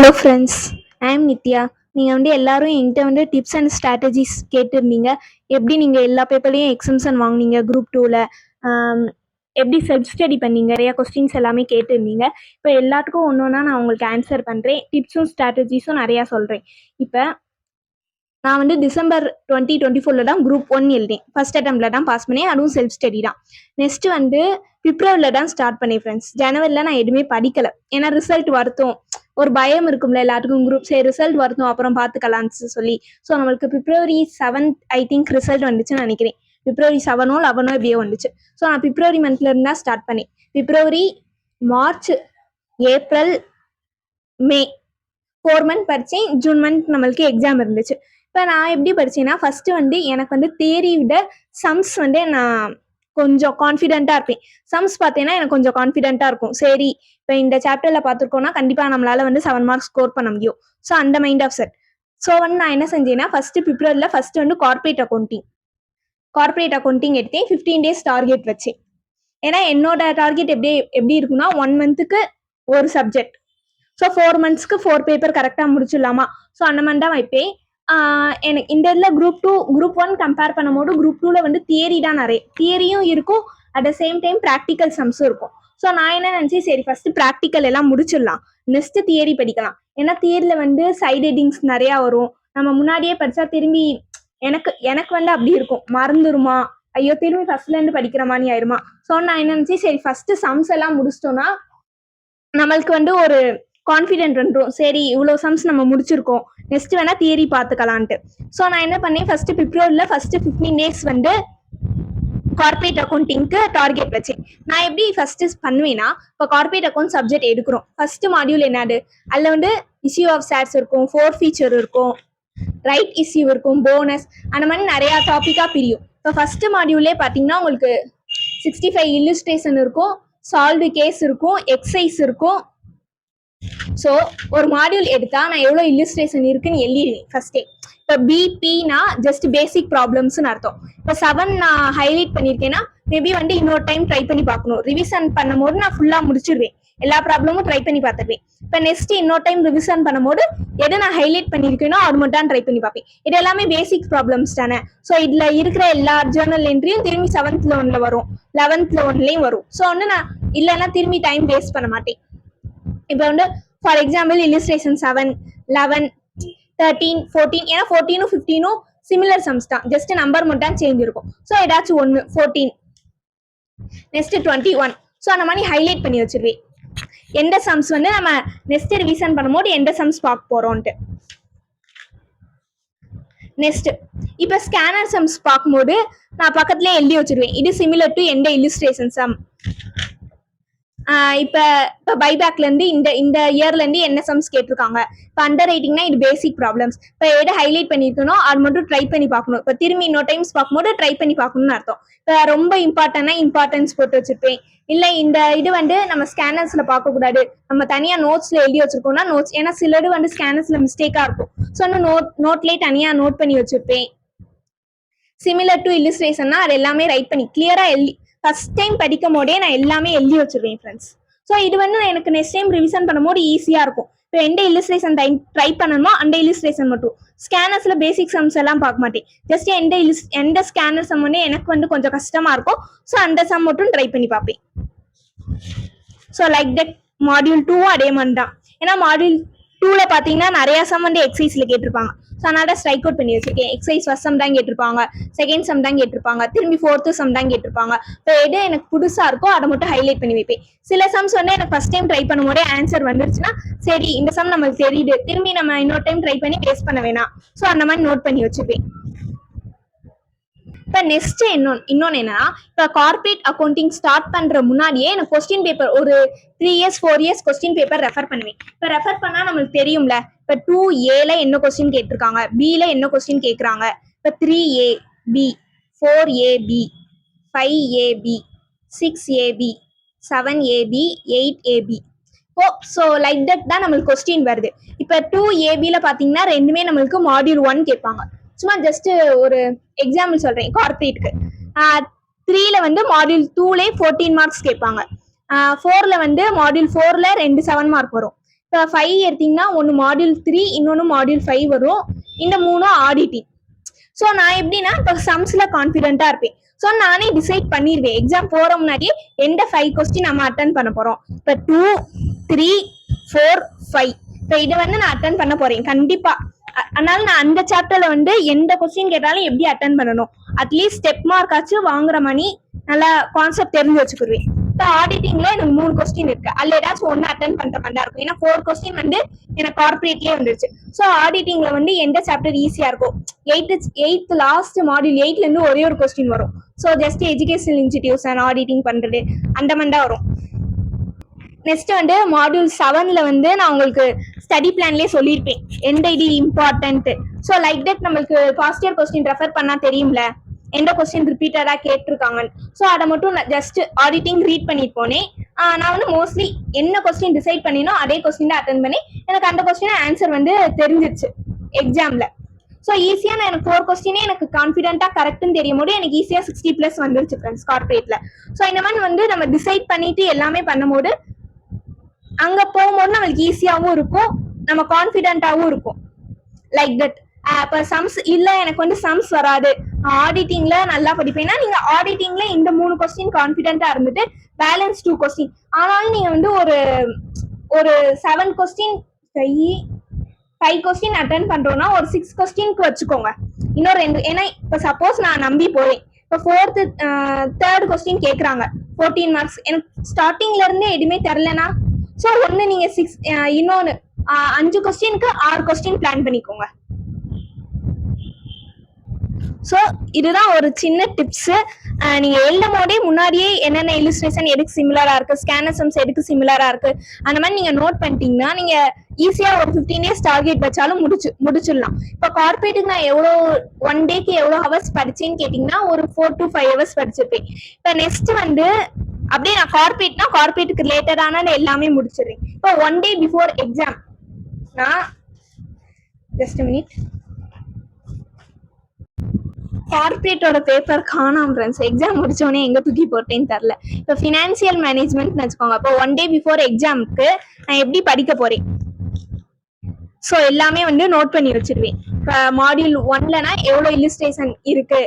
Hello friends, I am Nithya. நீங்கள் எல்லாரும் என்கிட்ட டிப்ஸ் அண்ட் ஸ்ட்ராட்டஜிஸ் கேட்டிருந்தீங்க. எப்படி நீங்கள் எல்லா பேப்பர்லேயும் எக்ஸம்ஷன் வாங்குனீங்க குரூப் 2ல், எப்படி செல்ஃப் ஸ்டடி பண்ணீங்க, நிறையா கொஸ்டின்ஸ் எல்லாமே கேட்டிருந்தீங்க. இப்போ எல்லாத்துக்கும் ஒன்று ஒன்றா நான் உங்களுக்கு ஆன்சர் பண்ணுறேன். டிப்ஸும் ஸ்ட்ராட்டஜிஸும் நிறையா சொல்கிறேன். இப்போ நான் டிசம்பர் 2024 தான் குரூப் 1 எழுதேன். ஃபர்ஸ்ட் அட்டம்ப்டில் தான் பாஸ் பண்ணேன். அதுவும் செல்ஃப் ஸ்டடி தான். நெக்ஸ்ட்டு பிப்ரவரியில் தான் ஸ்டார்ட் பண்ணேன் ஃப்ரெண்ட்ஸ். ஜனவரியில் நான் எதுவுமே படிக்கலை. ஏன்னா ரிசல்ட் வரட்டும், ஒரு பயம் இருக்கும்ல எல்லாத்துக்கும், குரூப் சரி ரிசல்ட் வரட்டும் அப்புறம் பார்த்துக்கலான்னு சொல்லி. ஸோ நம்மளுக்கு பிப்ரவரி 7th ஐ திங்க் ரிசல்ட் வந்துச்சுன்னு நினைக்கிறேன். பிப்ரவரி 7 11 எப்படியோ வந்துச்சு. ஸோ நான் பிப்ரவரி மந்த்ல இருந்தா ஸ்டார்ட் பண்ணேன். பிப்ரவரி, மார்ச், ஏப்ரல், மே 4 மந்த் படித்தேன். ஜூன் மந்த் நம்மளுக்கு எக்ஸாம் இருந்துச்சு. இப்போ நான் எப்படி படித்தேன்னா, ஃபஸ்ட்டு எனக்கு தியரி விட சம்ஸ் நான் கொஞ்சம் கான்ஃபிடென்ட்டாக இருப்பேன். சம்ஸ் பார்த்தீங்கன்னா எனக்கு கொஞ்சம் கான்ஃபிடென்ட்டாக இருக்கும். சரி, இப்போ இந்த சாப்டரில் பார்த்துருக்கோன்னா கண்டிப்பாக நம்மளால் 7 மார்க்ஸ் ஸ்கோர் பண்ண முடியும். ஸோ அந்த மைண்ட் ஆஃப் செட். ஸோ நான் என்ன செஞ்சேன்னா, பிப்ரவரியில் ஃபஸ்ட்டு கார்பரேட் அக்கௌண்டிங் எடுத்தேன். 15 days டார்கெட் வச்சேன். ஏன்னா என்னோட டார்கெட் எப்படி இருக்குன்னா, 1 மந்த்துக்கு ஒரு சப்ஜெக்ட். ஸோ 4 monthsக்கு 4 பேப்பர் கரெக்டாக முடிச்சிடலாமா. ஸோ அந்த மாதிரி தான் வைப்பேன். எனக்கு இந்த இதில் குரூப் 1 கம்பேர் பண்ணும்போது குரூப் 2ல் தியரி தான் நிறைய தியரியும் இருக்கும். At the same time practical சம்ஸும் இருக்கும். ஸோ நான் என்ன நினச்சேன், சரி ஃபஸ்ட்டு ப்ராக்டிக்கல் எல்லாம் முடிச்சிடலாம், நெக்ஸ்ட்டு தியரி படிக்கலாம். ஏன்னா தியரியில் சைட் ஹெட்டிங்ஸ் நிறையா வரும். நம்ம முன்னாடியே படித்தா திரும்பி எனக்கு அப்படி இருக்கும், மறந்துருமா, ஐயோ திரும்பி ஃபர்ஸ்ட்லேருந்து படிக்கிற மாதிரி ஆயிருமா. ஸோ நான் என்ன நினச்சேன், சரி ஃபஸ்ட்டு சம்ஸ் எல்லாம் முடிச்சிட்டோன்னா நம்மளுக்கு ஒரு கான்ஃபிடென்ட் வந்துடும். சரி இவ்வளோ சம்ஸ் நம்ம முடிச்சிருக்கோம், நெக்ஸ்ட் வேணா தியரி பார்த்துக்கலான்ட்டு. ஸோ நான் என்ன பண்ணேன், ஃபர்ஸ்ட் பிப்ரவரியில் 15 days கார்பரேட் அக்கௌண்டிங்க்கு டார்கெட் வச்சேன். நான் எப்படி ஃபர்ஸ்ட் பண்ணுவேன்னா, இப்போ கார்பரேட் அக்கௌண்ட் சப்ஜெக்ட் எடுக்கிறோம். ஃபர்ஸ்ட் மாடியூல் என்னது, அதில் இஷ்யூ ஆஃப் ஷேர்ஸ் இருக்கும், 4 feature இருக்கும், ரைட் இஷ்யூ இருக்கும், போனஸ், அந்த மாதிரி நிறையா டாப்பிக்காக பிரியும். இப்போ ஃபர்ஸ்ட் மாடியூல்லே பார்த்தீங்கன்னா உங்களுக்கு 65 illustration இருக்கும், சால்வ்டு கேஸ் இருக்கும், எக்ஸசைஸ் இருக்கும். ஸோ ஒரு மாடியூல் எடுத்தா நான் எவ்வளோ இல்லுஸ்ட்ரேஷன் இருக்குன்னு எழுதிடுவேன் ஃபர்ஸ்டே. இப்போ பிபினா ஜஸ்ட் பேசிக் ப்ராப்ளம்ஸ்னு அர்த்தம். இப்போ 7 நான் ஹைலைட் பண்ணியிருக்கேன்னா மேபி இன்னொரு டைம் ட்ரை பண்ணி பார்க்கணும். ரிவிஷன் பண்ணும்போது நான் ஃபுல்லாக முடிச்சிடுவேன், எல்லா ப்ராப்ளமும் ட்ரை பண்ணி பார்த்துருவேன். இப்போ நெக்ஸ்ட் இன்னொரு டைம் ரிவிஷன் பண்ணும்போது எதை நான் ஹைலைட் பண்ணியிருக்கேனோ அது மட்டும் தான் ட்ரை பண்ணி பார்ப்பேன். இது எல்லாமே பேசிக் ப்ராப்ளம்ஸ் தானே. ஸோ இதில் இருக்கிற எல்லா ஜேர்னல் என்ட்ரியும் திரும்பி 7th ஒன்ல வரும், 11th ஒன்லேயும் வரும். ஸோ நான் இல்லைன்னா திரும்பி டைம் வேஸ்ட் பண்ண மாட்டேன். இப்போ ஃபார் எக்ஸாம்பிள் இல்லுஸ்ட்ரேஷன் 7, 11, 13, 14, ஏன்னா 14 15 சிமிலர் சம்ஸ் தான், ஜஸ்ட் நம்பர் மட்டும் சேஞ்ச் இருக்கும். ஸோ ஏதாச்சும் 1 14, நெக்ஸ்ட் 21. ஸோ அந்த மாதிரி ஹைலைட் பண்ணி வச்சிருவேன் எந்த சம்ஸ் நம்ம நெக்ஸ்ட் ரிவிஷன் பண்ணும்போது எந்த சம்ஸ் பார்க்க போறோம்ட்டு. நெக்ஸ்ட் இப்போ ஸ்கேனர் சம்ஸ் பார்க்கும்போது நான் பக்கத்துலேயே எழுதி வச்சிருவேன், இது சிமிலர் டு எந்த இல்லுஸ்ட்ரேஷன் சம். இப்போ பைபேக்லேருந்து இந்த இயர்லேருந்து என்ன சம்ஸ் கேட்டிருக்காங்க. இப்போ அண்டர் ரைட்டிங்னா இது பேசிக் ப்ராப்ளம்ஸ். இப்போ எதை ஹைலைட் பண்ணியிருக்கணும் அது மட்டும் ட்ரை பண்ணி பார்க்கணும். இப்போ திரும்பி இன்னொரு டைம்ஸ் பார்க்கும்போது ட்ரை பண்ணி பார்க்கணும்னு அர்த்தம். இப்போ ரொம்ப இம்பார்ட்டன்னா இம்பார்ட்டன்ஸ் போட்டு வச்சிருப்பேன். இல்லை இந்த இது நம்ம ஸ்கேனர்ஸில் பார்க்கக்கூடாது, நம்ம தனியாக நோட்ஸில் எழுதி வச்சிருக்கோம்னா நோட்ஸ், ஏன்னா சிலது ஸ்கேனர்ஸில் மிஸ்டேக்காக இருக்கும். ஸோ நோட்லேயே தனியாக நோட் பண்ணி வச்சிருப்பேன். சிமிலர் டு இல்லுஸ்ட்ரேஷன்னா அது எல்லாமே ரைட் பண்ணி கிளியராக ஃபர்ஸ்ட் டைம் படிக்கும் போதே நான் எல்லாமே எழுதி வச்சிருவேன் ஃப்ரெண்ட்ஸ். ஸோ இது எனக்கு நெக்ஸ்ட் டைம் ரிவிஷன் பண்ணும்போது ஈஸியாக இருக்கும். இப்போ எந்த இல்லுஸ்ட்ரேஷன் ட்ரை பண்ணணுமோ அந்த இல்லுஸ்ட்ரேஷன் மட்டும். ஸ்கேனர்ஸில் பேசிக் சம்ஸ் எல்லாம் பார்க்க மாட்டேன், ஜஸ்ட் எந்த ஸ்கேனர் சம் எனக்கு கொஞ்சம் கஷ்டமாக இருக்கும். ஸோ அந்த சம் மட்டும் ட்ரை பண்ணி பார்ப்பேன். ஸோ லைக் தட் மாடியூல் 2 அதே மாதிரி தான். ஏன்னா மாடியூல் 2ல பார்த்தீங்கன்னா நிறைய சம் எக்ஸசைஸில் கேட்டிருப்பாங்க. ஸோ அதனால ஸ்ட்ரைக் அவுட் பண்ணி வச்சிருக்கேன். எக்ஸசைஸ் ஃபர்ஸ்ட் சம் தான் கேட்டிருப்பாங்க, செகண்ட் சம் தான் கேட்டிருப்பாங்க, திரும்பி 4th சம் தான் கேட்டிருப்பாங்க. இப்போ எது எனக்கு புதுசாக இருக்கோ அதை மட்டும் ஹைலைட் பண்ணி வைப்பேன். சில சம்ஸ் எனக்கு ஃபர்ஸ்ட் டைம் ட்ரை பண்ணும் போதே ஆன்சர் வந்துருச்சுன்னா சரி இந்த சம் நம்மளுக்கு தெரியுது, திரும்பி நம்ம இன்னொரு டைம் ட்ரை பண்ணி வேஸ்ட் பண்ண வேணாம். ஸோ அந்த மாதிரி நோட் பண்ணி வச்சுப்பேன். இப்போ நெக்ஸ்ட் இன்னொன்று என்னன்னா, இப்போ கார்பரேட் அக்கௌண்டிங் ஸ்டார்ட் பண்ற முன்னாடியே எனக்கு கொஸ்டின் பேப்பர் ஒரு 3 years 4 years question paper refer பண்ணுவேன். இப்போ ரெஃபர் பண்ணா நம்மளுக்கு தெரியும்ல, இப்போ 2Aல என்ன கொஸ்டின் கேட்டிருக்காங்க, Bல என்ன கொஸ்டின் கேட்குறாங்க. இப்போ 3AB, 4AB, 5AB, 6AB, 7AB, 8AB. So like that தான் நம்மளுக்கு கொஸ்டின் வருது. இப்போ 2ABல பார்த்தீங்கன்னா ரெண்டுமே நம்மளுக்கு மாடியூல் 1 கேட்பாங்க. சும்மா ஜஸ்ட் ஒரு எக்ஸாம்பிள் சொல்றேன். கார்பரேட்டுக்கு 3ல மாடியூல் 2லே 14 மார்க்ஸ் கேட்பாங்க. 4ல மாடியூல் 4ல 2 7 மார்க் வரும். இப்போ 5 எடுத்தீங்கன்னா ஒன்று மாடியூல் 3, இன்னொன்று மாடியூல் 5 வரும். இந்த 3 ஆடிட்டிங். ஸோ நான் எப்படின்னா இப்போ சம்ஸ்ல கான்ஃபிடென்ட்டா இருப்பேன். ஸோ நானே டிசைட் பண்ணிடுவேன் எக்ஸாம் போற முன்னாடியே எந்த 5 கொஸ்டின் நம்ம அட்டன் பண்ண போறோம். இப்போ 2, 3, 4, 5 இப்போ இதை நான் அட்டன் பண்ண போறேன் கண்டிப்பா. அதனால நான் அந்த சாப்டர்ல எந்த கொஸ்டின் கேட்டாலும் எப்படி அட்டன் பண்ணணும், அட்லீஸ்ட் ஸ்டெப் மார்க் ஆச்சும் வாங்குற மணி நல்லா கான்செப்ட் தெரிஞ்சு வச்சுக்கிடுவேன். இப்போ ஆடிட்டிங்ல எனக்கு 3 கொஸ்டின் இருக்கு, அதுல ஏதாச்சும் ஒன்று அட்டன் பண்ற மாதிரி இருக்கும். ஏன்னா 4 கொஸ்டின் எனக்கு கார்பரேட்லயே வந்துருச்சு. ஸோ ஆடிட்டிங்ல எந்த சாப்டர் ஈஸியா இருக்கும், 8th லாஸ்ட் மாடியூல் 8ல இருந்து ஒரே ஒரு கொஸ்டின் வரும். So just educational institution auditing பண்றது அந்த மாதிரி தான் வரும். நெக்ஸ்ட் மாடியூல் 7ல நான் உங்களுக்கு ஸ்டடி பிளான்லயே சொல்லியிருப்பேன் எந்த இது இம்பார்ட்டன்ட். ஸோ லைக் தட் நம்மளுக்கு பாஸ்ட் இயர் கொஸ்டின் ரெஃபர் பண்ணா தெரியும்ல எந்த கொஸ்டின் ரிப்பீட்டடா கேட்டிருக்காங்கன்னு. ஸோ அதை மட்டும் நான் ஜஸ்ட் ஆடிட்டிங் ரீட் பண்ணிட்டு போனேன். நான் மோஸ்ட்லி என்ன கொஸ்டின் டிசைட் பண்ணினோ அதே கொஸ்டின் தான் அட்டன் பண்ணி எனக்கு அந்த கொஸ்டின் ஆன்சர் தெரிஞ்சிருச்சு எக்ஸாம்ல. ஸோ ஈஸியா நான் எனக்கு 4 கொஸ்டினே எனக்கு கான்ஃபிடென்ட்டா கரெக்ட்னு தெரியும் போது எனக்கு ஈஸியா 60+ வந்துருச்சு ஃப்ரெண்ட்ஸ் கார்பரேட்ல. ஸோ இந்த மாதிரி நம்ம டிசைட் பண்ணிட்டு எல்லாமே பண்ணும்போது அங்க போகும்போது நம்மளுக்கு ஈஸியாவும் இருக்கும், நம்ம கான்ஃபிடென்ட்டாவும் இருக்கும். லைக் தட் இப்போ சம்ஸ் இல்ல எனக்கு சம்ஸ் வராது, ஆடிட்டிங்ல நல்லா படிப்பேன்னா நீங்க ஆடிட்டிங்ல இந்த 3 கொஸ்டின் கான்ஃபிடென்ட்டா இருந்துட்டு பேலன்ஸ் 2 கொஸ்டின் ஆனாலும் நீங்க ஒரு 7 கொஸ்டின் 5 கொஸ்டின் அட்டன் பண்றோம்னா ஒரு 6 கொஸ்டினுக்கு வச்சுக்கோங்க. இன்னொரு 2 ஏன்னா இப்ப சப்போஸ் நான் நம்பி போறேன், இப்போ 4th 3rd கொஸ்டின் கேக்குறாங்க 14 மார்க்ஸ், எனக்கு ஸ்டார்டிங்ல இருந்தே எதுவுமே தெரிலனா ஸோ ஒன்று நீங்க 6 இன்னொன்று 5 கொஸ்டினுக்கு 6 கொஸ்டின் பிளான் பண்ணிக்கோங்க. ஸோ இதுதான் ஒரு சின்ன டிப்ஸ். நீங்க எழுதும் போதே முன்னாடியே என்னென்ன இல்லுஸ்ட்ரேஷன் எதுக்கு சிமிலரா இருக்கு, ஸ்கேனர் சம்ஸ் எதுக்கு சிமிலரா இருக்கு அந்த மாதிரி நீங்க நோட் பண்ணிட்டீங்கன்னா நீங்க ஈஸியா ஒரு 15 days டார்கெட் வச்சாலும் முடிச்சிடலாம். இப்போ கார்பரேட்டுக்கு நான் எவ்வளோ 1 டேக்கு எவ்வளோ ஹவர்ஸ் படிச்சேன்னு கேட்டீங்கன்னா ஒரு 4 to 5 hours படிச்சிருப்பேன். இப்போ நெக்ஸ்ட் அப்படியே நான் கார்பரேட்டுக்கு ரிலேட்டடான எல்லாமே முடிச்சிடுறேன். இப்போ 1 day பிஃபோர் எக்ஸாம் நான் ஜஸ்ட் மினிட் கார்பரேட்டோட பேப்பர் காணாம ஃப்ரெண்ட்ஸ், எக்ஸாம் முடிச்சோடனே எங்க தூக்கி போட்டேன்னு தெரில. இப்போ ஃபினான்சியல் மேனேஜ்மெண்ட் வச்சுக்கோங்க. இப்போ 1 day பிஃபோர் எக்ஸாமுக்கு நான் எப்படி படிக்க போறேன் ஸோ எல்லாமே நோட் பண்ணி வச்சிருவேன். இப்போ மாடியூல் 1லனா எவ்வளோ இல்லுஸ்ட்ரேஷன் இருக்கு,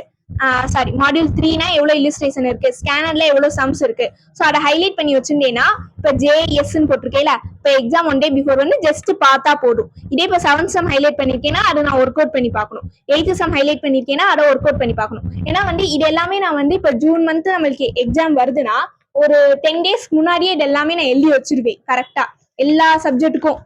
சாரி மாடியூல் 3னா எவ்வளவு இல்லுஸ்ட்ரேஷன் இருக்கு, ஸ்கேனர்ல எவ்வளவு சம்ஸ் இருக்கு, ஸோ அதை ஹைலைட் பண்ணி வச்சிருந்தேன்னா இப்போ JS போட்டிருக்கேல இப்போ எக்ஸாம் 1 day பிஃபோர் ஜஸ்ட் பார்த்தா போதும். இதே இப்போ 7th சம் ஹைலைட் பண்ணிருக்கேன்னா அதை நான் ஒர்க் அவுட் பண்ணி பார்க்கணும், 8th சம் ஹைலைட் பண்ணிருக்கேன்னா அதை ஒர்க் அவுட் பண்ணி பார்க்கணும். ஏன்னா இது எல்லாமே நான் இப்போ ஜூன் மந்த் நம்மளுக்கு எக்ஸாம் வருதுன்னா ஒரு 10 days முன்னாடியே இது எல்லாமே நான் எழுதி வச்சிருவேன் கரெக்டா. எல்லா சப்ஜெக்ட்டுக்கும்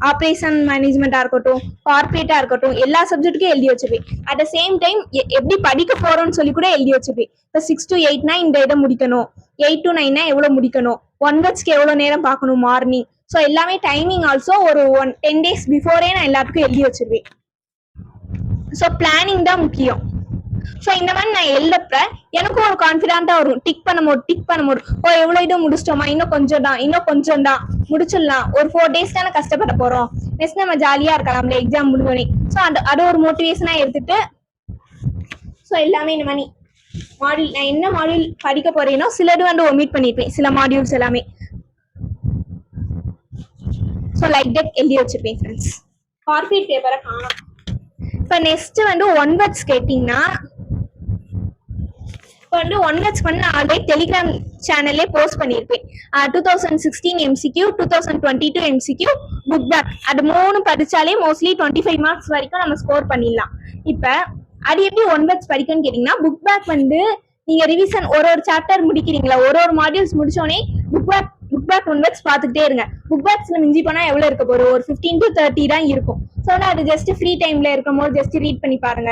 ஆப்ரேஷன் மேனேஜ்மெண்டா இருக்கட்டும், கார்பரேட்டா இருக்கட்டும், எல்லா சப்ஜெக்ட்டுக்கும் எழுதி வச்சிருவேன். அட் த சேம் டைம் எப்படி படிக்க போறோம்னு சொல்லி கூட எழுதி வச்சிருவேன். இப்போ 6 to 8னா இந்த இதை முடிக்கணும், 8 to 9னா எவ்வளவு முடிக்கணும், 1 wordsக்கு எவ்வளவு நேரம் பார்க்கணும் மார்னிங். ஸோ எல்லாமே டைமிங் ஆல்சோ ஒரு 10 days பிஃபோரே நான் எல்லாத்துக்கும் எழுதி வச்சிருவேன். ஸோ பிளானிங் தான் முக்கியம். ஸோ இந்த மாதிரி நான் எழுதப்ப எனக்கும் ஒரு கான்ஃபிடென்ட்டா வரும். டிக் பண்ணும்போது ஓ எவ்வளவு இதை முடிச்சிட்டோமா, இன்னும் கொஞ்சம் தான் முடிச்சிடலாம், ஒரு 4 days தானே கஷ்டப்பட போறோம், நெக்ஸ்ட் நம்ம ஜாலியா இருக்கலாம் எக்ஸாம் முடிஞ்சோடனே. ஸோ அது ஒரு மோட்டிவேஷனா எடுத்துட்டு ஸோ எல்லாமே இந்த மாதிரி மாடியூல் நான் என்ன மாடியூல் படிக்க போறேனோ சிலது ஒமிட் பண்ணிருப்பேன், சில மாடியூல்ஸ் எல்லாமே. ஸோ லைக் தட் எழுதி வச்சிருப்பேன் ஃப்ரெண்ட்ஸ். கார்பரேட் பேப்பரை காணும். இப்போ நெக்ஸ்ட் 1 words கேட்டீங்கன்னா இப்போ 1 words நான் ஆல்ரெடி டெலிகிராம் சேனல்லே போஸ்ட் பண்ணியிருப்பேன். 2016 MCQ, 2022 MCQ, புக் பேக் அது 3 படிச்சாலே மோஸ்ட்லி 25 marks வரைக்கும் நம்ம ஸ்கோர் பண்ணிடலாம். இப்போ அது எப்படி 1 words படிக்கணும்னு கேட்டீங்கன்னா புக் பேக் நீங்க ரிவிஷன் ஒரு சாப்டர் முடிக்கிறீங்களா, ஒரு மாடியூல்ஸ் முடிச்சோடனே புக் பேக் 1 words பார்த்துக்கிட்டே இருங்க. புக் பேக்ஸ்ல மிஞ்சி போனா எவ்வளவு இருக்க போறோம், ஒரு 15 to 30 தான் இருக்கும். ஸோ அது ஜஸ்ட் ஃப்ரீ டைம்ல இருக்கும் போது ஜஸ்ட் ரீட் பண்ணி பாருங்க.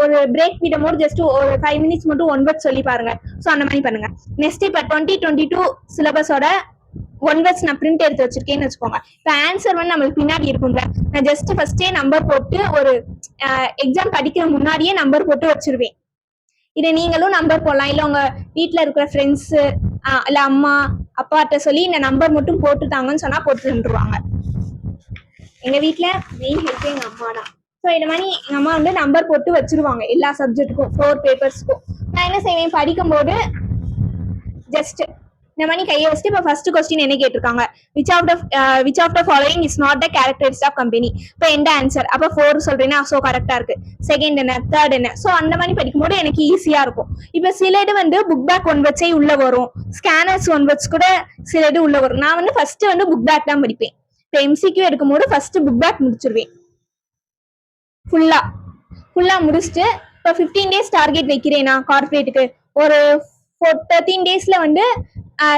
ஒரு பிரேக் விடும் போது ஜஸ்ட் ஒரு 5 minutes மட்டும் 1 words சொல்லி பாருங்க. ஸோ அந்த மாதிரி பண்ணுங்க. நெக்ஸ்ட் இப்போ 2022 சிலபஸோட 1 words நான் பிரிண்ட் எடுத்து வச்சிருக்கேன்னு வச்சுக்கோங்க. இப்போ ஆன்சர் நம்மளுக்கு பின்னாடி இருக்கும்ல, நான் ஜஸ்ட் ஃபர்ஸ்டே நம்பர் போட்டு ஒரு எக்ஸாம் படிக்கிற முன்னாடியே நம்பர் போட்டு வச்சிருவேன். இதை நீங்களும் நம்பர் போடலாம், இல்லை உங்க வீட்டில் இருக்கிற ஃப்ரெண்ட்ஸ் இல்லை அம்மா அப்பாட்ட சொல்லி இந்த நம்பர் மட்டும் போட்டுட்டாங்கன்னு சொன்னா போட்டு தந்துருவாங்க. எங்க வீட்டுல மெயின் ஹெல்ப் எங்க அம்மா தான். ஸோ இந்த மாதிரி எங்க அம்மா நம்பர் போட்டு வச்சிருவாங்க எல்லா சப்ஜெக்ட்டுக்கும் 4 பேப்பர்ஸ்க்கும். நான் என்ன செய்வேன் படிக்கும் போது ஜஸ்ட் இந்த மாதிரி கையை வச்சுட்டு இப்போ ஃபர்ஸ்ட் கொஸ்டின் என்ன கேட்டிருக்காங்க, which of the following is not the characteristic of company. இப்போ எந்த ஆன்சர், அப்போ 4 சொல்றேன்னா ஸோ கரெக்டா இருக்கு. செகண்ட் என்ன, தேர்ட் என்ன. ஸோ அந்த மாதிரி படிக்கும்போது எனக்கு ஈஸியா இருக்கும். இப்போ சில இது வந்து புக் பேக் ஒன் வச்சே உள்ள வரும், ஸ்கேனர்ஸ் ஒன் வச்சு கூட சில இது உள்ள வரும். நான் வந்து ஃபர்ஸ்ட் வந்து புக் பேக் தான் படிப்பேன். இப்போ எம்சிக்யூ எடுக்கும்போது ஃபர்ஸ்ட் புக் பேக் முடிச்சிருவேன் ஃபுல்லா முடிச்சுட்டு. இப்போ 15 days டார்கெட் வைக்கிறேன்னா கார்பரேட்டுக்கு ஒரு 13 daysல வந்து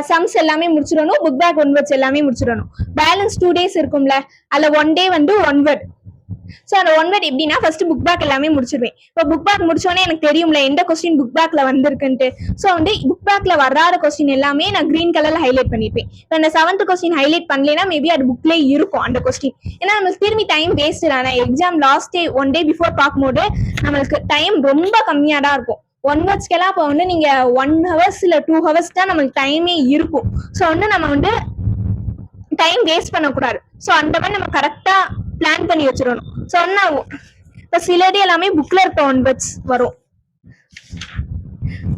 சம்ஸ் எல்லாமே முடிச்சிடணும், புக் பேக் ஒன் வேர்ட்ஸ் எல்லாமே முடிச்சிடணும். பேலன்ஸ் 2 days இருக்கும்ல, அதுல 1 day வந்து 1 word. ஸோ அந்த 1 word எப்படின்னா ஃபர்ஸ்ட் புக் பேக் எல்லாமே முடிச்சிருவேன். இப்போ புக் பேக் முடிச்சோடனே எனக்கு தெரியும்ல எந்த கொஸ்டின் புக் பேக்ல வந்திருக்குன்ட்டு. ஸோ வந்து புக் பேக்ல வராத கொஸ்டின் எல்லாமே நான் கிரீன் கலர்ல ஹைலைட் பண்ணிருப்பேன். இப்போ அந்த 7th கொஸ்டின் ஹைலைட் பண்ணலைன்னா மேபி அது புக்லேயே இருக்கும் அந்த கொஸ்டின். ஏன்னா நம்மளுக்கு திரும்பி டைம் வேஸ்ட் தானே. Exam last day 1 day before பார்க்கும்போது நம்மளுக்கு டைம் ரொம்ப கம்மியாக தான் இருக்கும். 1 wordsக்கெல்லாம் இப்போ வந்து நீங்க 1 hours இல்ல 2 hours தான் நம்மளுக்கு டைமே இருக்கும். ஸோ வந்து நம்ம வந்து டைம் வேஸ்ட் பண்ணக்கூடாது. ஸோ அந்த மாதிரி நம்ம கரெக்டா பிளான் பண்ணி வச்சிடணும். ஸோ இப்போ சிலது எல்லாமே புக்ல இருக்க 1 words வரும்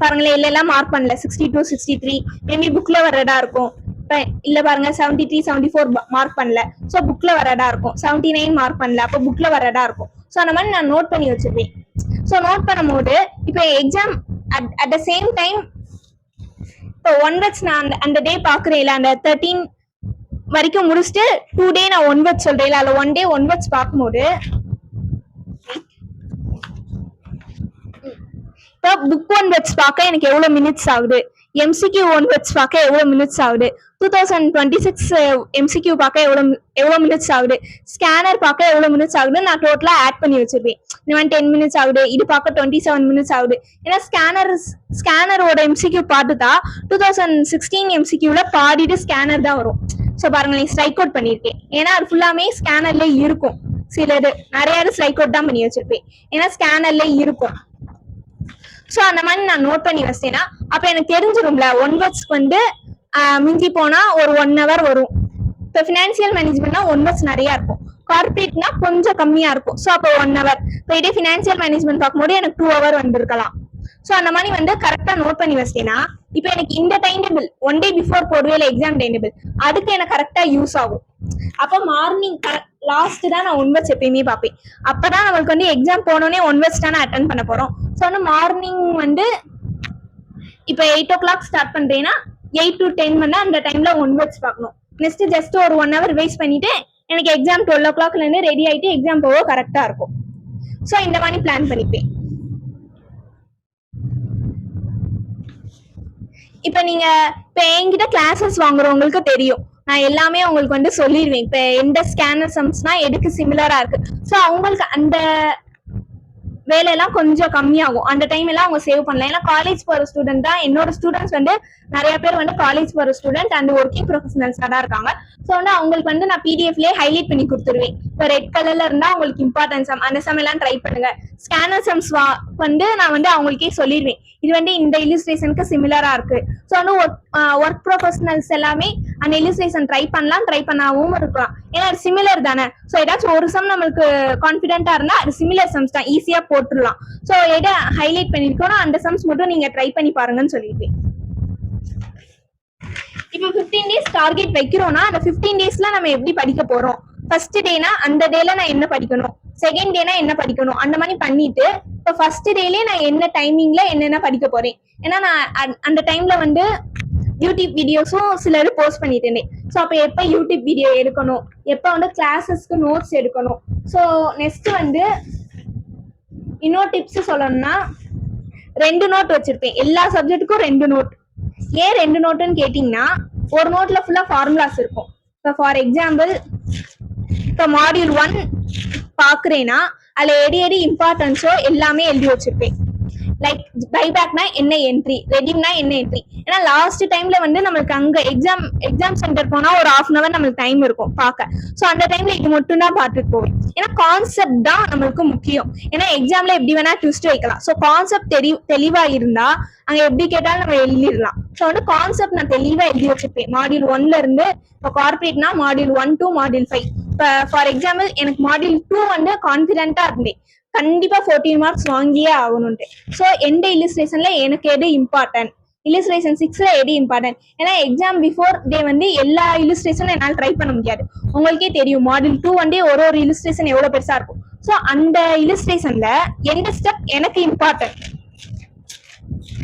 பாருங்களேன். இல்ல மார்க் பண்ணல 62 63 மேபி புக்ல வரதா இருக்கும். இல்ல பாருங்க 73 74 மார்க் பண்ணல, ஸோ புக்ல வரதா இருக்கும். 79 மார்க் பண்ணல, அப்போ புக்ல வரதா இருக்கும். ஸோ அந்த மாதிரி நான் நோட் பண்ணி வச்சிருப்பேன். ஸோ நோட் பண்ணும்போது இப்போ exam at the same time இப்போ 1 words நான் அந்த டே பாக்குறேன், அந்த 13 வரைக்கும் முடிச்சுட்டு 2 day நான் 1 words சொல்றேன், அதுல 1 day 1 words பார்க்கும்போது இப்போ புக் 1 words பார்க்க எனக்கு எவ்வளவு மினிட்ஸ் ஆகுது, எம்சிக்யூ 1 words பார்க்க எவ்வளவு மினிட்ஸ் ஆகுது, 2026 எம்சிக்யூ பார்க்க எவ்வளவு மினிட்ஸ் ஆகுது, ஸ்கேனர் பார்க்க எவ்வளவு மினிட்ஸ் ஆகுது நான் டோட்டலா ஆட் பண்ணி வச்சிருப்பேன். இந்த மாதிரி 10 minutes ஆகுது, இது பார்க்க 27 minutes ஆகுது. ஏன்னா ஸ்கேனரோட எம்சிக்யூ பார்த்து தான் 2016 எம்சிக்யூல பாடிட்டு ஸ்கேனர் தான் வரும். ஸோ பாருங்களேன் ஸ்ட்ரைக் அவுட் பண்ணியிருக்கேன், ஏன்னா அது ஃபுல்லாமே ஸ்கேனர்ல இருக்கும். சிலது நிறைய ஸ்ட்ரைக் அவுட் தான் பண்ணி வச்சிருப்பேன், ஏன்னா ஸ்கேனர்ல இருக்கும். ஸோ அந்த மாதிரி நான் நோட் பண்ணி வச்சேன்னா அப்ப எனக்கு தெரிஞ்சிடும்ல 1 wordsக்கு வந்து மிஞ்சி போனா ஒரு 1 hour வரும். இப்போ ஃபினான்சியல் மேனேஜ்மெண்ட்னா 1 words நிறைய இருக்கும், கார்பரேட்னா கொஞ்சம் கம்மியா இருக்கும். ஸோ அப்போ 1 hour. இப்போ இதே ஃபினான்சியல் மேனேஜ்மெண்ட் பார்க்கும்போது எனக்கு 2 hour வந்திருக்கலாம். ஸோ அந்த மாதிரி வந்து கரெக்டா நோட் பண்ணி வச்சேன்னா இப்போ எனக்கு இந்த டைம் டேபிள் 1 day பிஃபோர் போடுவேல எக்ஸாம் டைம் டேபிள், அதுக்கு எனக்கு கரெக்டா யூஸ் ஆகும். அப்போ மார்னிங் லாஸ்ட் தான் நான் 1 words எப்பயுமே பார்ப்பேன். அப்பதான் நம்மளுக்கு வந்து எக்ஸாம் போனோடனே 1 words தானே அட்டன் பண்ண போறோம். ஸோ வந்து மார்னிங் வந்து இப்போ 8 o'clock ஸ்டார்ட் பண்றேன்னா 8 to 10 வந்து அந்த டைம்ல 1 words பார்க்கணும். நெக்ஸ்ட் ஜஸ்ட் ஒரு 1 hour வேஸ்ட் பண்ணிட்டு எனக்கு எக்ஸாம் 12 o'clockல இருந்து ரெடி ஆயிட்டு எக்ஸாம் போக கரெக்டா இருக்கும். ஸோ இந்த மாதிரி பிளான் பண்ணிப்பேன். இப்ப நீங்க இப்ப என்கிட்ட கிளாஸஸ் வாங்குறவங்களுக்கு தெரியும், நான் எல்லாமே உங்களுக்கு வந்து சொல்லிடுவேன். இப்ப எந்த ஸ்கேனர் சம்ஸ்னா எதுக்கு சிமிலரா இருக்கு. ஸோ அவங்களுக்கு அந்த வேலையெல்லாம் கொஞ்சம் கம்மியாகும். அந்த டைம் எல்லாம் அவங்க சேவ் பண்ணலாம். ஏன்னா காலேஜ் போற ஸ்டூடெண்ட் தான் என்னோட ஸ்டூடெண்ட்ஸ் வந்து நிறைய பேர் வந்து காலேஜ் போற ஸ்டூடெண்ட் அண்ட் ஒர்க்கிங் ப்ரொஃபஷனல்ஸ் தான் இருக்காங்க. ஸோ வந்து அவங்களுக்கு வந்து நான் பிடிஎஃப்லேயே ஹைலைட் பண்ணி கொடுத்துருவேன். இப்போ ரெட் கலர்ல இருந்தா அவங்களுக்கு இம்பார்ட்டன்ஸ் சம் அந்த சம் எல்லாம் ட்ரை பண்ணுங்க. ஸ்கேனர் சம்ஸ் வந்து நான் வந்து அவங்களுக்கே சொல்லிடுவேன், இது வந்து இந்த இல்லுஸ்ட்ரேஷனுக்கு சிமிலரா இருக்கு. ஸோ வந்து ஒர்க் ப்ரொஃபஷனல்ஸ் எல்லாமே அந்த இல்லுஸ்ட்ரேஷன் ட்ரை பண்ணலாம், ட்ரை பண்ணாவும் இருக்கலாம். ஏன்னா அது சிமிலர் தானே. ஸோ ஏதாச்சும் ஒரு சம் நம்மளுக்கு கான்ஃபிடென்ட்டா இருந்தா அது சிமிலர் சம்ஸ் தான், ஈஸியா போட்டுடலாம். ஸோ எதை ஹைலைட் பண்ணிருக்கோம் அந்த சம்ஸ் மட்டும் நீங்க ட்ரை பண்ணி பாருங்கன்னு சொல்லிடுவேன். இப்போ 15 days டார்கெட் வைக்கிறோம்னா அந்த 15 daysல நம்ம எப்படி படிக்க போறோம். ஃபர்ஸ்ட் டேனா அந்த டேல நான் என்ன படிக்கணும், செகண்ட் டேனா என்ன படிக்கணும், அந்த மாதிரி பண்ணிட்டு இப்போ ஃபர்ஸ்ட் டேலயே நான் என்ன டைமிங்ல என்னென்ன படிக்க போறேன். ஏன்னா நான் அந்த டைம்ல வந்து யூடியூப் வீடியோஸும் சிலர் போஸ்ட் பண்ணிட்டு இருந்தேன். ஸோ அப்போ எப்போ யூடியூப் வீடியோ எடுக்கணும், எப்போ வந்து கிளாஸஸ்க்கு நோட்ஸ் எடுக்கணும். ஸோ நெக்ஸ்ட் வந்து இன்னொரு டிப்ஸ் சொல்லணும்னா 2 நோட் வச்சிருப்பேன், எல்லா சப்ஜெக்ட்டுக்கும் 2 நோட். ஏன் 2 நோட்டுன்னு கேட்டீங்கன்னா ஒரு நோட்ல ஃபுல்லா ஃபார்முலாஸ் இருக்கும். இப்போ ஃபார் எக்ஸாம்பிள் இப்போ மாடியூல் 1 பாக்குறேன்னா அதுல எடி இம்பார்ட்டன்ஸோ எல்லாமே எழுதி வச்சிருப்பேன். லைக் பைபேக்னா என்ன என்ட்ரி, ரெடிம்னா என்ன என்ட்ரி. ஏன்னா லாஸ்ட் டைம்ல வந்து நம்மளுக்கு அங்க எக்ஸாம் சென்டர் போனா ஒரு 1/2 hour நம்மளுக்கு டைம் இருக்கும் பார்க்க. ஸோ அந்த டைம்ல இது மட்டும் தான் பார்த்துட்டு போவேன். ஏன்னா கான்செப்ட் தான் நம்மளுக்கு முக்கியம். ஏன்னா எக்ஸாம்ல எப்படி வேணா ட்விஸ்ட் வைக்கலாம். ஸோ கான்செப்ட் தெளிவா இருந்தா அங்க எப்படி கேட்டாலும் நம்ம எழுதிடலாம். ஸோ வந்து கான்செப்ட் நான் தெளிவா எழுதி வச்சிருப்பேன். மாடியூல் 1ல இருந்து இப்போ கார்பரேட்னா மாடியூல் 1 to மாடியூல் 5. இப்போ ஃபார் எக்ஸாம்பிள் எனக்கு மாடியூல் 2 வந்து கான்ஃபிடென்ட்டா இருந்தேன், கண்டிப்பா 14 marks வாங்கியே ஆகணும்ட்டு. ஸோ எந்த இல்லுஸ்ட்ரேஷன்ல எனக்கு எது இம்பார்ட்டன்ட், இல்லஸ்ட்ரேஷன் 6ல எது இம்பார்ட்டன்ட். ஏன்னா எக்ஸாம் பிஃபோர் டே வந்து எல்லா இல்லஸ்ட்ரேஷனும் என்னால் ட்ரை பண்ண முடியாது. உங்களுக்கே தெரியும் மாடியூல் 2 வந்து ஒரு இல்லஸ்ட்ரேஷன் எவ்வளவு பெருசா இருக்கும். ஸோ அந்த இல்லஸ்ட்ரேஷன்ல எந்த ஸ்டெப் எனக்கு இம்பார்ட்டன்ட்.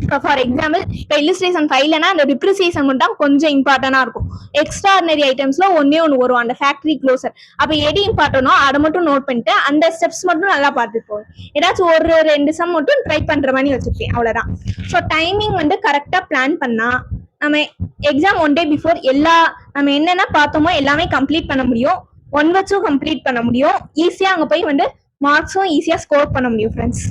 இப்போ ஃபார் எக்ஸாம்பிள் இப்போ இல்லஸ்ட்ரேஷன் 5லனா அந்த டிப்ரிசியேஷன் மட்டும் கொஞ்சம் இம்பார்ட்டன்டா இருக்கும். எக்ஸ்ட்ராடினரி ஐட்டம்ஸ்ல ஒன்னே ஒன்று வரும், அந்த ஃபேக்டரி க்ளோசர். அப்போ எது இம்பார்ட்டனோ அதை மட்டும் நோட் பண்ணிட்டு அந்த ஸ்டெப்ஸ் மட்டும் நல்லா பார்த்துட்டு போகும். ஏதாச்சும் ஒரு 2 சம் மட்டும் ட்ரை பண்ற மாதிரி வச்சிருப்பேன், அவ்வளவுதான். ஸோ டைமிங் வந்து கரெக்டா பிளான் பண்ணா நம்ம எக்ஸாம் 1 டே பிஃபோர் நம்ம என்னென்ன பார்த்தோமோ எல்லாமே கம்ப்ளீட் பண்ண முடியும். 1 வச்சும் கம்ப்ளீட் பண்ண முடியும். ஈஸியா அங்க போய் வந்து மார்க்ஸும் ஈஸியா ஸ்கோர் பண்ண முடியும் ஃப்ரெண்ட்ஸ்.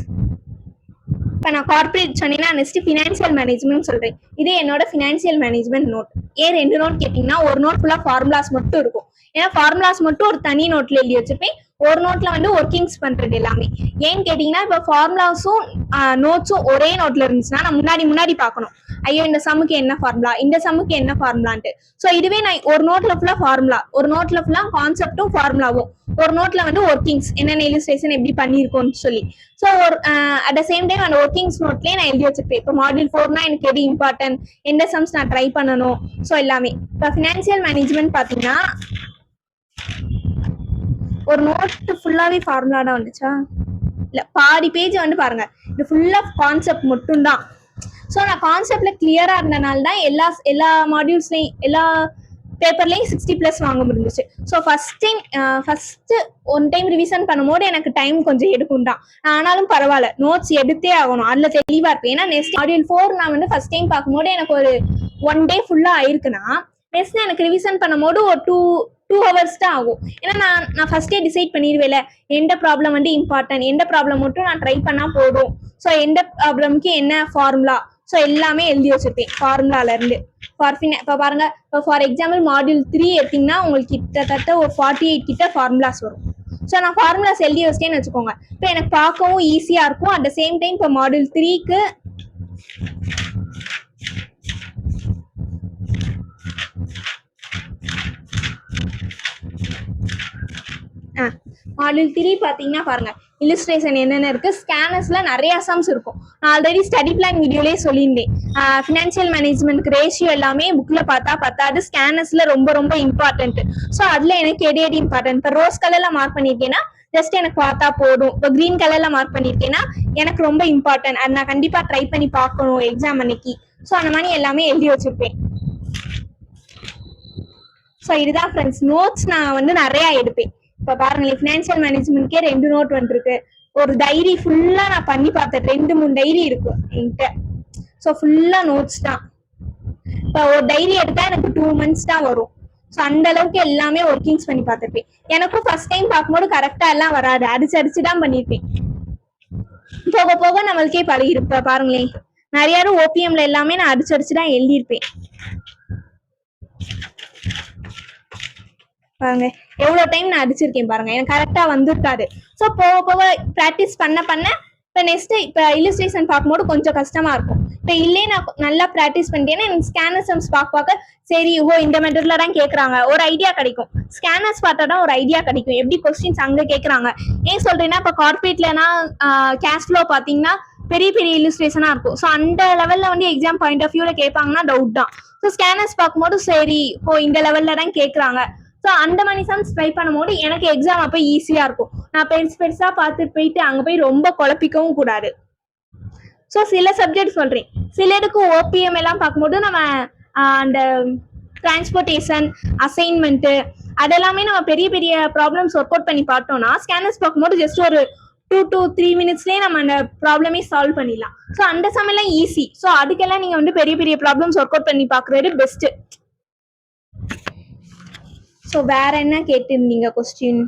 இப்போ நான் கார்பரேட் சொன்னீங்கன்னா நெக்ஸ்ட் ஃபினான்ஷியல் மேனேஜ்மெண்ட் சொல்றேன். இது என்னோட ஃபினான்ஷியல் மேனேஜ்மெண்ட் நோட். ஏன் 2 நோட் கேட்டீங்கன்னா, ஒரு நோட் ஃபுல்லா ஃபார்முலாஸ் மட்டும் இருக்கும். ஏன்னா ஃபார்முலாஸ் மட்டும் ஒரு தனி நோட்ல எழுதி வச்சிருப்பேன். ஒரு நோட்ல வந்து ஒர்க்கிங்ஸ் பண்றது எல்லாமே. ஏன்னு கேட்டீங்கன்னா, இப்போ ஃபார்முலாஸும் நோட்ஸும் ஒரே நோட்ல இருந்துச்சுன்னா நான் முன்னாடி பார்க்கணும். ஐயோ இந்த சம்முக்கு என்ன ஃபார்முலா, இந்த சம்முக்கு என்ன ஃபார்முலான்ட்டு. ஸோ இதுவே நான் ஒரு நோட்ல ஃபுல்லா ஃபார்முலா, ஒரு நோட்ல ஃபுல்லா கான்செப்டும் ஃபார்முலாவும், ஒரு நோட்ல வந்து ஒர்க்கிங்ஸ் என்னென்ன இல்லஸ்ட்ரேஷன் எப்படி பண்ணியிருக்கோம்னு சொல்லி. So at the same time அந்த ஒர்க்கிங்ஸ் நோட்லேயே நான் எழுதி வச்சிருப்பேன். இப்போ மாடியூல் 4னா எனக்கு எது இம்பார்ட்டன்ட், எந்த சம்ஸ் நான் ட்ரை பண்ணணும், ஸோ எல்லாமே. இப்போ ஃபினான்ஷியல் மேனேஜ்மெண்ட் பார்த்தீங்கன்னா ஒரு நோட் ஃபுல்லாவே ஃபார்முலா தான் வந்துச்சா, இல்லை பாதி பேஜ் வந்து பாருங்க, இது ஃபுல்லா கான்செப்ட் மட்டும் தான். ஸோ நான் கான்செப்ட்ல கிளியரா இருந்தனால தான் எல்லா மாடியூல்ஸ்லையும் எல்லா பேப்பர்லையும் 60+ வாங்க முடிஞ்சிச்சு. So first one time revision பண்ணும்போது எனக்கு டைம் கொஞ்சம் எடுக்கும் தான். ஆனாலும் பரவாயில்ல, நோட்ஸ் எடுத்தே ஆகணும், அதில் தெளிவா இருப்பேன். ஏன்னா நெக்ஸ்ட் மாடியூல் 4 நான் வந்து ஃபர்ஸ்ட் டைம் பார்க்கும்போது எனக்கு ஒரு 1 டே ஃபுல்லா ஆயிருக்குன்னா, நெக்ஸ்ட் எனக்கு ரிவிஷன் பண்ணும்போது ஒரு 2 ஹவர்ஸ் தான் ஆகும். ஏன்னா நான் ஃபர்ஸ்டே டிசைட் பண்ணிடுவேல எந்த ப்ராப்ளம் வந்து இம்பார்ட்டன்ட், எந்த ப்ராப்ளம் மட்டும் நான் ட்ரை பண்ணா போதும், ஸோ எந்த ப்ராப்ளம்க்கு என்ன ஃபார்முலா, ஸோ எல்லாமே எழுதி வச்சிருப்பேன் ஃபார்முலால இருந்து. இப்போ பாருங்க, இப்போ ஃபார் எக்ஸாம்பிள் மாடியூல் 3 எடுத்தீங்கன்னா உங்களுக்கு கிட்டத்தட்ட ஒரு 48 கிட்ட ஃபார்முலாஸ் வரும். ஸோ நான் ஃபார்முலாஸ் எழுதி வச்சிட்டேன்னு வச்சுக்கோங்க, இப்போ எனக்கு பார்க்கவும் ஈஸியா இருக்கும். அட் த சேம் டைம் இப்போ மாடியூல் 3க்கு மாடியூல் 3 பார்த்தீங்கன்னா பாருங்க, இல்லஸ்ட்ரேஷன் என்னென்ன இருக்கு, ஸ்கேனர்ஸ்ல நிறைய சம்ஸ் இருக்கும். நான் ஆல்ரெடி ஸ்டடி பிளான் வீடியோலேயே சொல்லியிருந்தேன். ஃபினான்ஷியல் மேனேஜ்மெண்ட் ரேஷியோ எல்லாமே புக்ல பார்த்தா பத்தாது, ஸ்கேனர்ஸ்ல ரொம்ப ரொம்ப இம்பார்ட்டன்ட். ஸோ அதுல எனக்கு எது இம்பார்ட்டன்ட். இப்போ ரோஸ் கலர்ல மார்க் பண்ணியிருக்கேன்னா ஜஸ்ட் எனக்கு பார்த்தா போதும். இப்போ கிரீன் கலர்ல மார்க் பண்ணியிருக்கேன்னா எனக்கு ரொம்ப இம்பார்ட்டன்ட், அது நான் கண்டிப்பா ட்ரை பண்ணி பார்க்கணும் எக்ஸாம் அன்னைக்கு. ஸோ அந்த மாதிரி எல்லாமே எழுதி வச்சிருப்பேன். ஸோ இதுதான் ஃப்ரெண்ட்ஸ், நோட்ஸ் நான் வந்து நிறைய எடுப்பேன். இப்போ பாருங்களேன், ஃபினான்ஷியல் மேனேஜ்மெண்ட்கே 2 நோட் வந்துருக்கு. ஒரு டைரி ஃபுல்லா நான் பண்ணி பார்த்தேன், 2-3 டைரி இருக்கும் என்கிட்ட. ஸோ ஃபுல்லா நோட்ஸ் தான். இப்போ ஒரு டைரி எடுத்தா எனக்கு 2 months தான் வரும். ஸோ அந்த அளவுக்கு எல்லாமே ஒர்க்கிங்ஸ் பண்ணி பார்த்துருப்பேன். எனக்கும் ஃபர்ஸ்ட் டைம் பார்க்கும்போது கரெக்டா எல்லாம் வராது, அடிச்சு தான் பண்ணியிருப்பேன். போக போக நம்மளுக்கே பழகிருப்ப. பாருங்களேன், நிறைய ஓபிஎம்ல எல்லாமே நான் அடிச்சு தான் எழுதியிருப்பேன். பாருங்க எவ்வளவு டைம் நான் அடிச்சிருக்கேன் பாருங்க, எனக்கு கரெக்டா வந்துருக்காது. ஸோ போக போக ப்ராக்டிஸ் பண்ண இப்போ நெக்ஸ்ட் இப்போ இல்லஸ்ட்ரேஷன் பார்க்கும்போது கொஞ்சம் கஷ்டமா இருக்கும். இப்போ இல்லையே நான் நல்லா ப்ராக்டிஸ் பண்ணிட்டேன்னா எனக்கு ஸ்கேனர் சம்ஸ் பார்க்க சரி இந்த மெத்தட்ல தான் கேட்குறாங்க ஒரு ஐடியா கிடைக்கும். ஸ்கேனர்ஸ் பார்த்தா தான் ஒரு ஐடியா கிடைக்கும் எப்படி கொஸ்டின்ஸ் அங்கே கேட்குறாங்க. ஏன் சொல்றேன்னா இப்போ கார்பரேட்லனா கேஷ் ஃப்ளோ பார்த்தீங்கன்னா பெரிய பெரிய இல்லஸ்ட்ரேஷனா இருக்கும். ஸோ அந்த லெவல்ல வந்து எக்ஸாம் பாயிண்ட் ஆஃப் வியூல கேட்பாங்கன்னா டவுட் தான். ஸோ ஸ்கேனர்ஸ் பார்க்கும்போது சரி இந்த லெவல்ல தான் கேட்குறாங்க. ஸோ அந்த மாதிரி சம்ஸ் ட்ரை பண்ணும்போது எனக்கு எக்ஸாம் அப்போ ஈஸியா இருக்கும். நான் பெருசா பார்த்துட்டு போயிட்டு அங்கே போய் ரொம்ப குழப்பிக்கவும் கூடாது. ஸோ சில சப்ஜெக்ட் சொல்றேன், சிலருக்கு ஓபிஎம் எல்லாம் பார்க்கும்போது நம்ம அந்த டிரான்ஸ்போர்டேஷன் அசைன்மெண்ட் அதெல்லாமே நம்ம பெரிய பெரிய ப்ராப்ளம்ஸ் ஒர்க் அவுட் பண்ணி பார்த்தோம்னா ஸ்கேனர்ஸ் பார்க்கும்போது ஜஸ்ட் ஒரு 2 to 3 minutesலயே நம்ம அந்த ப்ராப்ளமே சால்வ் பண்ணிடலாம். ஸோ அந்த சமெல்லாம் ஈஸி. ஸோ அதுக்கெல்லாம் நீங்க வந்து பெரிய பெரிய ப்ராப்ளம்ஸ் ஒர்க் அவுட் பண்ணி பார்க்குறது பெஸ்ட். ஸோ வேற என்ன கேட்டிருந்தீங்க கொஸ்டின்?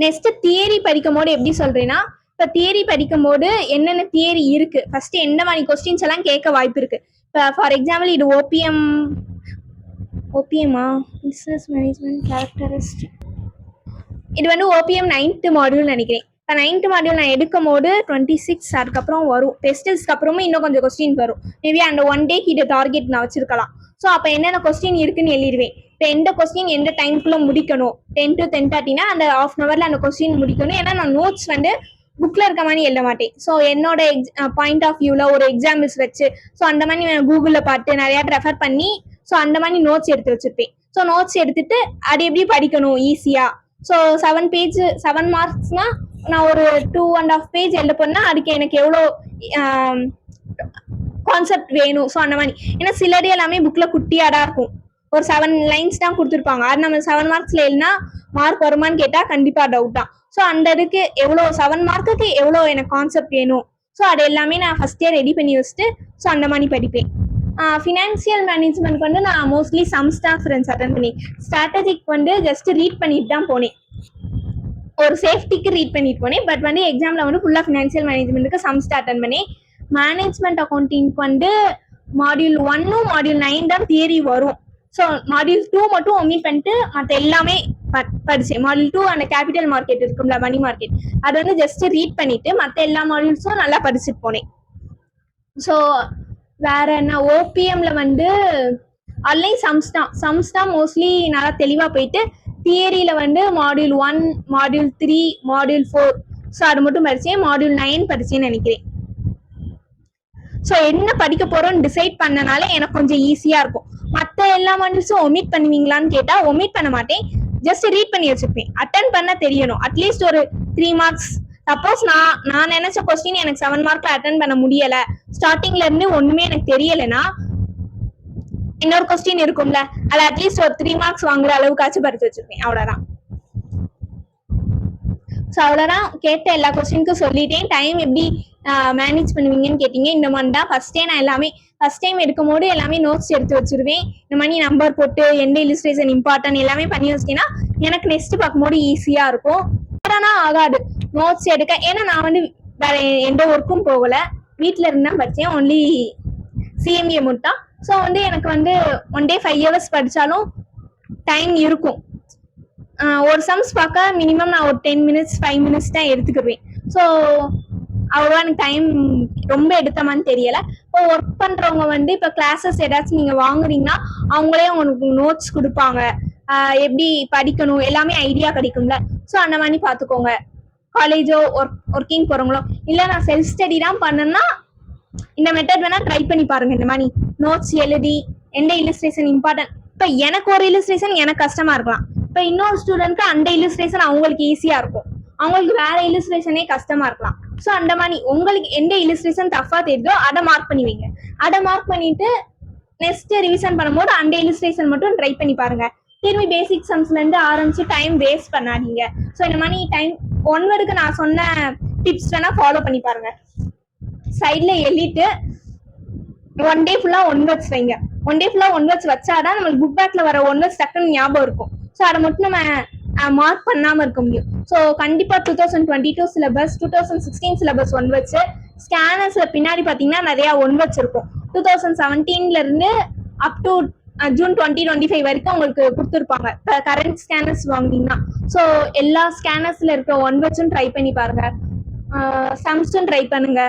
நெக்ஸ்ட் தியரி படிக்கும் போது எப்படி சொல்றேன்னா, இப்போ தியரி படிக்கும் போது என்னென்ன தியரி இருக்கு, ஃபர்ஸ்ட் எந்த மாதிரி கொஸ்டின்ஸ் எல்லாம் கேட்க வாய்ப்பு இருக்கு. இப்போ ஃபார் எக்ஸாம்பிள் இது ஓபிஎம்மா பிசினஸ் மேனேஜ்மெண்ட் கேரக்டரிஸ்ட், இது வந்து ஓபிஎம் 9th மாடியூல் நினைக்கிறேன். இப்போ 9th மாடியூல் நான் எடுக்கும் போது 26 அதுக்கப்புறம் வரும். டெஸ்ட்ஸ்க்கு அப்புறமும் இன்னும் கொஞ்சம் கொஸ்டின் வரும். மேபி அந்த 1 day கிட்ட டார்கெட் நான் வச்சிருக்கலாம். ஸோ அப்போ என்னென்ன கொஸ்டின் இருக்குன்னு எழுதிடுவேன். இப்போ எந்த கொஸ்டின் எந்த டைம்குள்ள முடிக்கணும், 10 to 10:30னா அந்த 1/2 hourல அந்த கொஸ்டின் முடிக்கணும். ஏன்னா நான் நோட்ஸ் வந்து புக்கில் இருக்க மாதிரி எழுத மாட்டேன். ஸோ என்னோட பாயிண்ட் ஆஃப் வியூவில் ஒரு எக்ஸாம்பிள்ஸ் வச்சு ஸோ அந்த மாதிரி நான் கூகுளில் பார்த்து நிறையா ரெஃபர் பண்ணி ஸோ அந்த மாதிரி நோட்ஸ் எடுத்து வச்சுருப்பேன். ஸோ நோட்ஸ் எடுத்துட்டு அது எப்படி படிக்கணும் ஈஸியாக. ஸோ 7 மார்க்ஸ்னா நான் ஒரு 2.5 பேஜ் எழுத போனால் அதுக்கு எனக்கு எவ்வளோ கான்செப்ட் வேணும். ஸோ அந்த மாதிரி ஏன்னா சிலது எல்லாமே புக்கில் குட்டியாடாக இருக்கும். ஒரு 7 லைன்ஸ் தான் கொடுத்துருப்பாங்க. அது நம்ம 7 மார்க்ஸ்ல எழுதினா மார்க் வருமானு கேட்டால் கண்டிப்பாக டவுட் தான். ஸோ அந்த இதுக்கு எவ்வளோ 7 மார்க்குக்கு எவ்வளோ எனக்கு கான்செப்ட் வேணும். ஸோ அது எல்லாமே நான் ஃபர்ஸ்டே ரெடி பண்ணி வச்சுட்டு ஸோ அந்த மாதிரி படிப்பேன். ஃபினான்சியல் மேனேஜ்மெண்ட் வந்து நான் மோஸ்ட்லி சம்ஸ் தான் ஃப்ரெண்ட்ஸ் அட்டன் பண்ணி. ஸ்ட்ராட்டஜிக் வந்து ஜஸ்ட் ரீட் பண்ணிட்டு தான் போனேன். ஒரு சேஃப்டிக்கு ரீட் பண்ணிட்டு போனேன். பட் வந்து எக்ஸாமில் வந்து ஃபுல்லாக ஃபினான்சியல் மேனேஜ்மெண்ட்டுக்கு சம்ஸ் அட்டன் பண்ணேன். மேனேஜ்மெண்ட் அக்கௌண்டிங்க்கு வந்து மாடியூல் 1 மாடியூல் 9 தான் தியரி வரும். ஸோ மாடியூல் 2 மட்டும் ஒமிட் பண்ணிட்டு மற்ற எல்லாமே படித்தேன். மாடியூல் 2 அந்த கேபிட்டல் மார்க்கெட் இருக்கும்ல, மணி மார்க்கெட், அது வந்து ஜஸ்ட் ரீட் பண்ணிட்டு மற்ற எல்லா மாடியூல்ஸும் நல்லா படிச்சுட்டு போனேன். ஸோ வேற என்ன, ஓபிஎம்ல வந்து அதுலேயும் சம்ஸ் தான் மோஸ்ட்லி நல்லா தெளிவாக போயிட்டு, தியரியில் வந்து மாடியூல் 1 மாடியூல் 3 மாடியூல் 4 ஸோ அது மட்டும் படித்தேன். மாடியூல் 9 படித்தேன்னு நினைக்கிறேன். ஸோ என்ன படிக்க போகிறோன்னு டிசைட் பண்ணனால எனக்கு கொஞ்சம் ஈஸியாக இருக்கும். மற்ற எல்லா மாடியூல்ஸும் ஒமிட் பண்ணுவீங்களான்னு கேட்டால் ஒமிட் பண்ண மாட்டேன். ஜஸ்ட் ரீட் பண்ணி வச்சுருப்பேன். அட்டன் பண்ண தெரியணும். அட்லீஸ்ட் ஒரு 3 மார்க்ஸ். சப்போஸ் நான் நினைச்ச கொஸ்டின் எனக்கு 7 மார்க்ல அட்டன் பண்ண முடியல, ஸ்டார்டிங்ல இருந்து ஒண்ணுமே எனக்கு தெரியலைன்னா இன்னொரு கொஸ்டின் இருக்கும்ல, அது அட்லீஸ்ட் ஒரு 3 மார்க்ஸ் வாங்குற அளவுக்காச்சும் படிச்சு வச்சிருப்பேன். அவ்வளவுதான். ஸோ அவ்வளோதான். கேட்ட எல்லா கொஸ்டினுக்கும் சொல்லிட்டேன். டைம் எப்படி மேனேஜ் பண்ணுவீங்கன்னு கேட்டீங்க. இந்த மாதிரி தான் ஃபர்ஸ்டே நான் எல்லாமே ஃபர்ஸ்ட் டைம் எடுக்கும் போது எல்லாமே நோட்ஸ் எடுத்து வச்சிருவேன். இந்த மாதிரி நம்பர் போட்டு எந்த இலிஸ்ட்ரேஷன் இம்பார்ட்டன்ட் எல்லாமே பண்ணி வச்சிட்டேன்னா எனக்கு நெக்ஸ்ட் பார்க்கும்போது ஈஸியா இருக்கும். ஆகாது நோட்ஸ் எடுக்க. ஏன்னா நான் வந்து வேற எந்த ஒர்க்கும் போகல, வீட்டில் இருந்தா படித்தேன். ஒன்லி சிஎம்ஏ மட்டும். ஸோ வந்து எனக்கு வந்து 1 day 5 hours படித்தாலும் டைம் இருக்கும். ஒரு சம்ஸ் பார்க்க மினிமம் நான் ஒரு 10 minutes 5 minutes தான் எடுத்துக்கிடுவேன். ஸோ அவ்வளோவா எனக்கு டைம் ரொம்ப எடுத்தமான்னு தெரியல. இப்போ ஒர்க் பண்றவங்க வந்து இப்போ கிளாஸஸ் ஏதாச்சும் நீங்க வாங்குறீங்கன்னா அவங்களே உங்களுக்கு நோட்ஸ் கொடுப்பாங்க, எப்படி படிக்கணும் எல்லாமே ஐடியா கிடைக்கும்ல. ஸோ அந்த மாதிரி பார்த்துக்கோங்க. காலேஜோ ஒர்க்கிங் போறவங்களோ இல்லை நான் செல்ஃப் ஸ்டடி தான் பண்ணேன்னா இந்த மெத்தட் வேணா ட்ரை பண்ணி பாருங்க. இந்த மாதிரி நோட்ஸ் எழுதி எந்த இல்லஸ்ட்ரேஷன் இம்பார்ட்டன்ட். இப்போ எனக்கு ஒரு இல்லஸ்ட்ரேஷன் எனக்கு கஷ்டமா இருக்கலாம், இப்போ இன்னொரு ஸ்டூடெண்ட்க்கு அந்த இல்லஸ்ட்ரேஷன் அவங்களுக்கு ஈஸியா இருக்கும், அவங்களுக்கு வேற இல்லஸ்ட்ரேஷனே கஷ்டமா இருக்கலாம். ஸோ அந்த மாதிரி உங்களுக்கு எந்த இல்லஸ்ட்ரேஷன் டஃபா தெரியுதோ அதை மார்க் பண்ணி வைங்க. அதை மார்க் பண்ணிட்டு நெக்ஸ்ட் ரிவிஷன் பண்ணும்போது அந்த இல்லஸ்ட்ரேஷன் மட்டும் ட்ரை பண்ணி பாருங்க. திரும்பி பேசிக் சம்ஸ்ல இருந்து ஆரம்பிச்சு டைம் வேஸ்ட் பண்ணாதீங்க. ஸோ இந்த மாதிரி டைம் 1 wordக்கு நான் சொன்ன டிப்ஸ் வேணா ஃபாலோ பண்ணி பாருங்க. சைட்ல எழுதிட்டு 1 day ஃபுல்லா 1 words வைங்க. 1 day ஃபுல்லா 1 words வச்சாதான் நம்மளுக்கு புக் பேக்ல வர 1 words டக்குன்னு ஞாபகம் இருக்கும். ஸோ அதை மட்டும் நம்ம மார்க் பண்ணாம இருக்க முடியும். ஸோ கண்டிப்பா 2022 சிலபஸ் 2016 சிலபஸ் 1 words. ஸ்கேனர்ஸ்ல பின்னாடி பாத்தீங்கன்னா நிறைய 1 words இருக்கும். 2017ல இருந்து அப் டு ஜூன் 2025 வரைக்கும் உங்களுக்கு கொடுத்துருப்பாங்க கரண்ட் ஸ்கேனர்ஸ் வாங்கினீங்கன்னா. ஸோ எல்லா ஸ்கேனர்ஸ்ல இருக்க 1 words ட்ரை பண்ணி பாருங்க. சம்ஸும் ட்ரை பண்ணுங்க.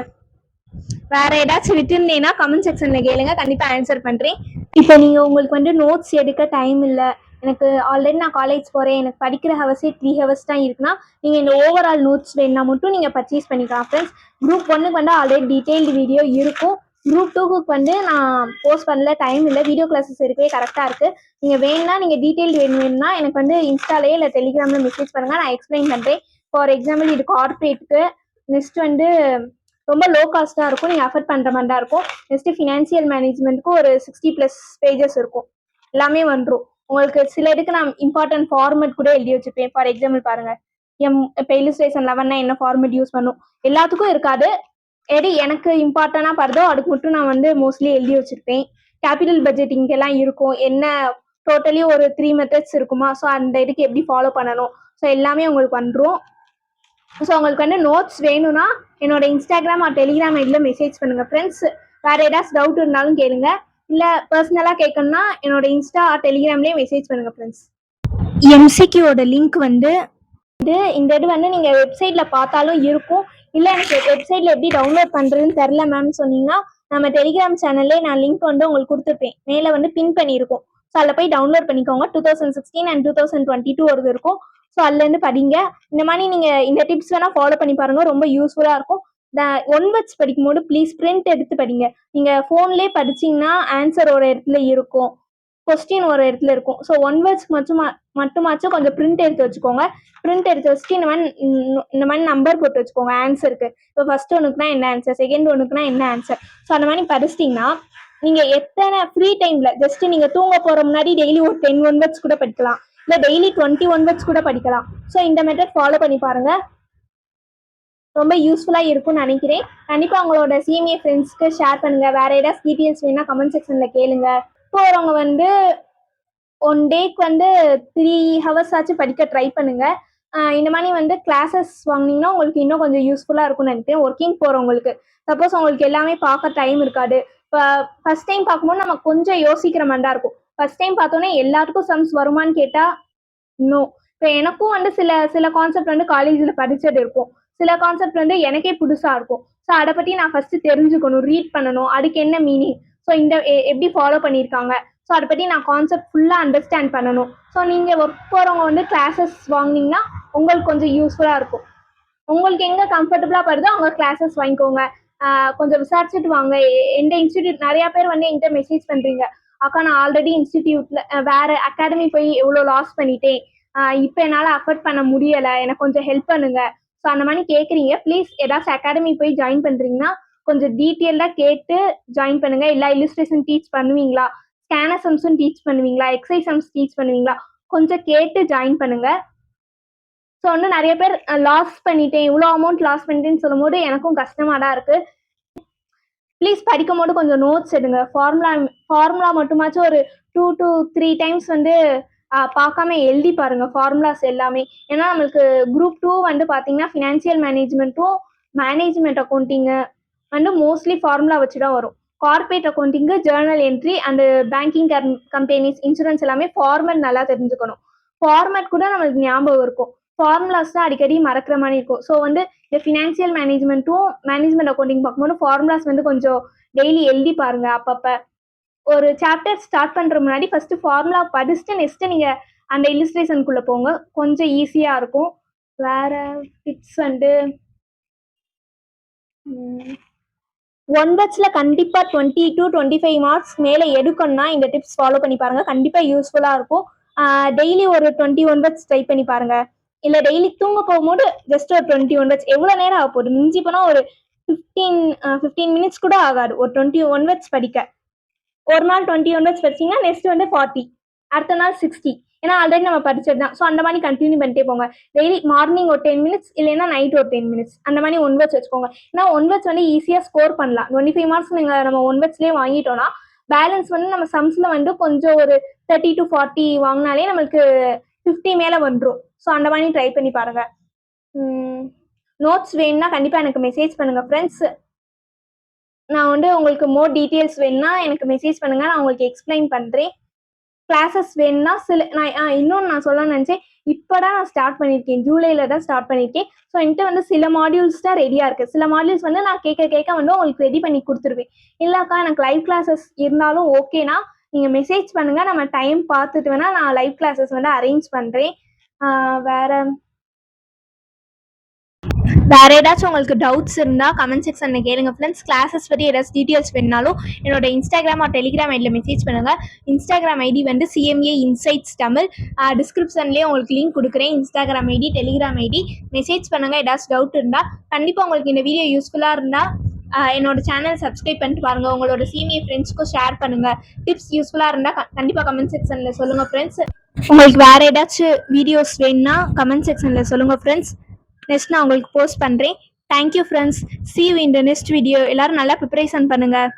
வேற ஏதாச்சும் விட்டுருந்தேன்னா கமெண்ட் செக்ஷன்ல கேளுங்க, கண்டிப்பா ஆன்சர் பண்றேன். இப்போ நீங்க உங்களுக்கு வந்து நோட்ஸ் எடுக்க டைம் இல்லை, எனக்கு ஆல்ரெடி நான் காலேஜ் போகிறேன், எனக்கு படிக்கிற ஹவர்ஸே 3 hours தான் இருக்குன்னா நீங்கள் இந்த ஓவரால் நோட்ஸ் வேணுன்னா மட்டும் நீங்கள் பர்ச்சேஸ் பண்ணிக்கலாம் ஃப்ரெண்ட்ஸ். குரூப் 1க்கு வந்து ஆல்ரெடி டீட்டெயில்டு வீடியோ இருக்கும். குரூப் 2க்கு வந்து நான் போஸ்ட் பண்ணல, டைம் இல்லை, வீடியோ கிளாஸஸ் இருக்கவே கரெக்டாக இருக்குது. நீங்கள் வேணும்னா நீங்கள் டீட்டெயில் வேணும்னா எனக்கு வந்து இன்ஸ்டாலே இல்லை டெலிகிராமில் மெசேஜ் பண்ணுங்கள், நான் எக்ஸ்பிளைன் பண்ணுறேன். ஃபார் எக்ஸாம்பிள் இது கார்பரேட்டுக்கு, நெக்ஸ்ட் வந்து ரொம்ப லோ காஸ்ட்டாக இருக்கும், நீங்கள் அஃபோர்ட் பண்ணுற மாதிரி தான் இருக்கும். நெக்ஸ்ட்டு ஃபினான்சியல் மேனேஜ்மெண்ட்டுக்கு ஒரு 60+ pages இருக்கும், எல்லாமே வந்துடும் உங்களுக்கு. சில இதுக்கு நான் இம்பார்ட்டன்ட் ஃபார்மெட் கூட எழுதி வச்சுப்பேன். ஃபார் எக்ஸாம்பிள் பாருங்க, இப்போ இல்லஸ்ட்ரேஷன் 11 என்ன ஃபார்மெட் யூஸ் பண்ணும் எல்லாத்துக்கும் இருக்காது. எது எனக்கு இம்பார்ட்டண்டாக படுதோ அதுக்கு மட்டும் நான் வந்து மோஸ்ட்லி எழுதி வச்சிருப்பேன். கேபிட்டல் பட்ஜெட்டிங் எல்லாம் இருக்கும், என்ன டோட்டலி ஒரு 3 methods இருக்குமா, ஸோ அந்த இதுக்கு எப்படி ஃபாலோ பண்ணணும், ஸோ எல்லாமே உங்களுக்கு வந்துடும். ஸோ உங்களுக்கு வந்து நோட்ஸ் வேணும்னா என்னோட இன்ஸ்டாகிராம் டெலிகிராம் ஐடியில் மெசேஜ் பண்ணுங்க ஃப்ரெண்ட்ஸ். வேற ஏதாச்சும் டவுட் இருந்தாலும் கேளுங்க, இல்லை பர்சனலாக கேட்கணும்னா என்னோட இன்ஸ்டா டெலிகிராம்லேயே மெசேஜ் பண்ணுங்க ஃப்ரெண்ட்ஸ். எம்சிக்யூவோட லிங்க் வந்து இந்த இது வந்து நீங்கள் வெப்சைட்டில் பார்த்தாலும் இருக்கும், இல்லை எனக்கு வெப்சைட்டில் எப்படி டவுன்லோட் பண்ணுறதுன்னு தெரில மேம் சொன்னீங்கன்னா நம்ம டெலிகிராம் சேனல்லே நான் லிங்க் வந்து உங்களுக்கு கொடுத்துருப்பேன், மேலே வந்து பின் பண்ணியிருக்கோம். ஸோ அதில் போய் டவுன்லோட் பண்ணிக்கோங்க. 2016 and 2022 ஒரு இருக்கும். ஸோ அதுலேருந்து படிங்க. இந்த மாதிரி நீங்கள் இந்த டிப்ஸ் வேணால் ஃபாலோ பண்ணி பாருங்கள், ரொம்ப யூஸ்ஃபுல்லாக இருக்கும். ஒன் வேர்ட்ஸ் படிக்கும்போது ப்ளீஸ் பிரிண்ட் எடுத்து படிங்க. நீங்கள் ஃபோன்லேயே படிச்சிங்கன்னா ஆன்சர் ஒரு இடத்துல இருக்கும், கொஸ்டின் ஒரு இடத்துல இருக்கும். ஸோ ஒன் வேர்ட்ஸ்க்கு மட்டுமாச்சும் கொஞ்சம் பிரிண்ட் எடுத்து வச்சுக்கோங்க. பிரிண்ட் எடுத்து வச்சுட்டு இந்த மாதிரி நம்பர் போட்டு வச்சுக்கோங்க ஆன்சருக்கு. இப்போ ஃபர்ஸ்ட் ஒன்றுக்குனா என்ன ஆன்சர், செகண்ட் ஒன்றுக்குனா என்ன ஆன்சர். ஸோ அந்த மாதிரி படிச்சிட்டிங்கன்னா நீங்கள் எத்தனை ஃப்ரீ டைமில் ஜஸ்ட் நீங்கள் தூங்க போகிற முன்னாடி டெய்லி ஒரு 10 ஒன் வேர்ட்ஸ் கூட படிக்கலாம், இல்லை டெய்லி 20 ஒன் வேர்ட்ஸ் கூட படிக்கலாம். ஸோ இந்த மெத்தட் ஃபாலோ பண்ணி பாருங்கள், ரொம்ப யூஸ்ஃபுல்லாக இருக்கும்னு நினைக்கிறேன். கண்டிப்பாக உங்களோட சிஎம்ஏ ஃப்ரெண்ட்ஸ்க்கு ஷேர் பண்ணுங்கள். வேறு ஏதாவது டீட்டெயில்ஸ் வேணால் கமெண்ட் செக்ஷனில் கேளுங்க. போகிறவங்க வந்து ஒன் டேக்கு வந்து 3 ஹவர்ஸ் ஆச்சு படிக்க ட்ரை பண்ணுங்க. இந்த மாதிரி வந்து கிளாஸஸ் வாங்கினீங்கன்னா உங்களுக்கு இன்னும் கொஞ்சம் யூஸ்ஃபுல்லாக இருக்கும்னு நினைக்கிறேன். ஒர்க்கிங் போகிறவங்களுக்கு சப்போஸ் உங்களுக்கு எல்லாமே பார்க்க டைம் இருக்காது. இப்போ ஃபர்ஸ்ட் டைம் பார்க்கும்போது நம்ம கொஞ்சம் யோசிக்கிற மாதிரி தான் இருக்கும். ஃபர்ஸ்ட் டைம் பார்த்தோன்னே எல்லாத்துக்கும் சம்ஸ் வருமானு கேட்டால் நோ. இப்போ எனக்கும் வந்து சில கான்செப்ட் வந்து காலேஜில் படித்தது இருக்கும், சில கான்செப்ட் வந்து எனக்கே புதுசாக இருக்கும். ஸோ அதை பற்றி நான் ஃபஸ்ட்டு தெரிஞ்சுக்கணும், ரீட் பண்ணணும், அதுக்கு என்ன மீனிங், ஸோ இந்த எப்படி ஃபாலோ பண்ணியிருக்காங்க, ஸோ அதை பற்றி நான் கான்செப்ட் ஃபுல்லாக அண்டர்ஸ்டாண்ட் பண்ணணும். ஸோ நீங்கள் ஒர்க் போகிறவங்க வந்து கிளாஸஸ் வாங்கினீங்கன்னா உங்களுக்கு கொஞ்சம் யூஸ்ஃபுல்லாக இருக்கும். உங்களுக்கு எங்கே கம்ஃபர்டபுளாக படுதோ அவங்க கிளாஸஸ் வாங்கிக்கோங்க. கொஞ்சம் விசாரிச்சுட்டு வாங்க. எந்த இன்ஸ்டிடியூட், நிறையா பேர் வந்து என்கிட்ட மெசேஜ் பண்ணுறீங்க, அக்கா நான் ஆல்ரெடி இன்ஸ்டிடியூட்டில் வேறு அகாடமி போய் எவ்வளோ லாஸ் பண்ணிட்டேன், இப்போ என்னால் அஃபோர்ட் பண்ண முடியலை, எனக்கு கொஞ்சம் ஹெல்ப் பண்ணுங்க. ஸோ அந்த மாதிரி கேட்குறீங்க. ப்ளீஸ் ஏதாச்சும் அகாடமி போய் ஜாயின் பண்ணுறீங்கன்னா கொஞ்சம் டீட்டெயிலாக கேட்டு ஜாயின் பண்ணுங்கள். எல்லா இல்லுஸ்ட்ரேஷன் டீச் பண்ணுவீங்களா, ஸ்கேனர் சம்ஸும் டீச் பண்ணுவீங்களா, எக்ஸசைஸ் சம்ஸ் டீச் பண்ணுவீங்களா, கொஞ்சம் கேட்டு ஜாயின் பண்ணுங்கள். ஸோ வந்து நிறைய பேர் லாஸ் பண்ணிட்டேன், இவ்வளோ அமௌண்ட் லாஸ் பண்ணிட்டேன்னு சொல்லும்போது எனக்கும் கஷ்டமாக தான் இருக்குது. ப்ளீஸ் படிக்கும் போது கொஞ்சம் நோட்ஸ் எடுங்க. ஃபார்முலா மட்டுமாச்சும் ஒரு 2 to 3 டைம்ஸ் வந்து பார்க்காம எழுதி பாருங்கள் ஃபார்முலாஸ் எல்லாமே. ஏன்னா நம்மளுக்கு குரூப் 2 வந்து பார்த்தீங்கன்னா ஃபினான்ஷியல் மேனேஜ்மெண்ட்டும் மேனேஜ்மெண்ட் அக்கௌண்டிங்கு வந்து மோஸ்ட்லி ஃபார்முலா வச்சு தான் வரும். Corporate accounting, Journal entry and banking companies, insurance எல்லாமே ஃபார்மேட் நல்லா தெரிஞ்சுக்கணும். ஃபார்மேட் கூட நம்மளுக்கு ஞாபகம் இருக்கும், ஃபார்முலாஸ் தான் அடிக்கடி மறக்கிற மாதிரி இருக்கும். ஸோ வந்து இந்த ஃபினான்ஷியல் மேனேஜ்மெண்ட்டும் மேனேஜ்மெண்ட் அக்கௌண்டிங் பார்க்கும்போது ஃபார்முலாஸ் வந்து கொஞ்சம் டெய்லி எழுதி பாருங்க. அப்பப்போ ஒரு சாப்டர் ஸ்டார்ட் பண்ணுற முன்னாடி ஃபஸ்ட்டு ஃபார்முலா படிச்சுட்டு நெக்ஸ்ட்டு நீங்கள் அந்த இல்லுஸ்ட்ரேஷனுக்குள்ளே போங்க, கொஞ்சம் ஈஸியாக இருக்கும். வேறு டிப்ஸ் வந்து ஒன் வேர்ட்ஸில் கண்டிப்பாக 20 to 25 மார்க்ஸ் மேலே எடுக்கணும்னா இந்த டிப்ஸ் ஃபாலோ பண்ணி பாருங்கள், கண்டிப்பாக யூஸ்ஃபுல்லாக இருக்கும். டெய்லி ஒரு 21 வேர்ட்ஸ் ட்ரை பண்ணி பாருங்கள், இல்லை டெய்லி தூங்க போகும்போது ஜஸ்ட் ஒரு 21 வேர்ட்ஸ். எவ்வளோ நேரம் ஆக போகுது, மிஞ்சி போனால் ஒரு 15 மினிட்ஸ் கூட ஆகாது ஒரு 21 வேர்ட்ஸ் படிக்க. ஒரு நாள் 21 வேர்ட்ஸ் படிச்சிங்கன்னா நெக்ஸ்ட் வந்து 40, அடுத்த நாள் 60. ஏன்னா ஆல்ரெடி நம்ம படிச்சது தான். ஸோ அந்த மாதிரி கண்டினியூ பண்ணிட்டே போங்க. டெய்லி மார்னிங் ஒரு 10 மினிட்ஸ், இல்லைன்னா நைட் ஒரு 10 மினிட்ஸ், அந்த மாதிரி ஒன் வேர்ட்ஸ் வச்சுக்கோங்க. ஏன்னா ஒன் வேர்ட்ஸ் வந்து ஈஸியாக ஸ்கோர் பண்ணலாம். 25 மார்க்ஸ் நம்ம ஒன் வேர்ட்ஸ்லேயே வாங்கிட்டோம்னா பேலன்ஸ் வந்து நம்ம சம்ஸில் வந்து கொஞ்சம் ஒரு 30 to 40 வாங்கினாலே நம்மளுக்கு 50 மேலே வந்துடும். ஸோ அந்த மாதிரி ட்ரை பண்ணி பாருங்கள். நோட்ஸ் வேணும்னா கண்டிப்பாக எனக்கு மெசேஜ் பண்ணுங்கள் ஃப்ரெண்ட்ஸ். நான் வந்து உங்களுக்கு மோர் டீட்டெயில்ஸ் வேணும்னா எனக்கு மெசேஜ் பண்ணுங்கள், நான் உங்களுக்கு எக்ஸ்பிளைன் பண்ணுறேன். கிளாஸஸ் வேணும்னா இன்னொன்று நான் சொல்ல நினச்சேன், இப்போ தான் நான் ஸ்டார்ட் பண்ணியிருக்கேன், ஜூலையில் தான் ஸ்டார்ட் பண்ணியிருக்கேன். ஸோ என்கிட்ட வந்து சில மாடியூல்ஸ் தான் ரெடியாக இருக்குது. சில மாடியூல்ஸ் வந்து நான் கேட்க வந்து உங்களுக்கு ரெடி பண்ணி கொடுத்துருவேன். இல்லைக்கா எனக்கு லைவ் கிளாஸஸ் இருந்தாலும் ஓகேனா நீங்கள் மெசேஜ் பண்ணுங்கள், நம்ம டைம் பார்த்துட்டு வேணால் நான் லைவ் கிளாஸஸ் வந்து அரேஞ்ச் பண்ணுறேன். வேறு ஏதாச்சும் உங்களுக்கு டவுட்ஸ் இருந்தால் கமெண்ட் செக்ஷனில் கேளுங்க ஃப்ரெண்ட்ஸ். கிளாஸஸ் பற்றி ஏதாச்சும் டீட்டெயில்ஸ் வேணுனாலும் என்னோட இன்ஸ்டாகிராம் ஆர் டெலிகிராம் ஐடியில் மெசேஜ் பண்ணுங்கள். இன்ஸ்டாகிராம் ஐடி வந்து CMA இன்சைட்ஸ் தமிழ். டிஸ்கிரிப்ஷன்லேயே உங்களுக்கு லிங்க் கொடுக்குறேன், Instagram ID, Telegram ID. Message பண்ணுங்கள் ஏதாச்சும் டவுட் இருந்தால். கண்டிப்பாக உங்களுக்கு இந்த வீடியோ யூஸ்ஃபுல்லாக இருந்தால் என்னோட சேனல் சப்ஸ்கிரைப் பண்ணிட்டு பாருங்கள், உங்களோட CMA ஃப்ரெண்ட்ஸ்க்கும் ஷேர் பண்ணுங்கள். டிப்ஸ் யூஸ்ஃபுல்லாக இருந்தால் கண்டிப்பாக கமெண்ட் செக்ஷனில் சொல்லுங்கள் ஃப்ரெண்ட்ஸ். உங்களுக்கு வேறு ஏதாச்சும் வீடியோஸ் வேணுன்னா கமெண்ட் செக்ஷனில் சொல்லுங்கள் ஃப்ரெண்ட்ஸ். நெக்ஸ்ட் நான் உங்களுக்கு போஸ்ட் பண்ணுறேன். Thank you friends, see you in the next video. எல்லாரும் நல்லா ப்ரிப்பரேஷன் பண்ணுங்கள்.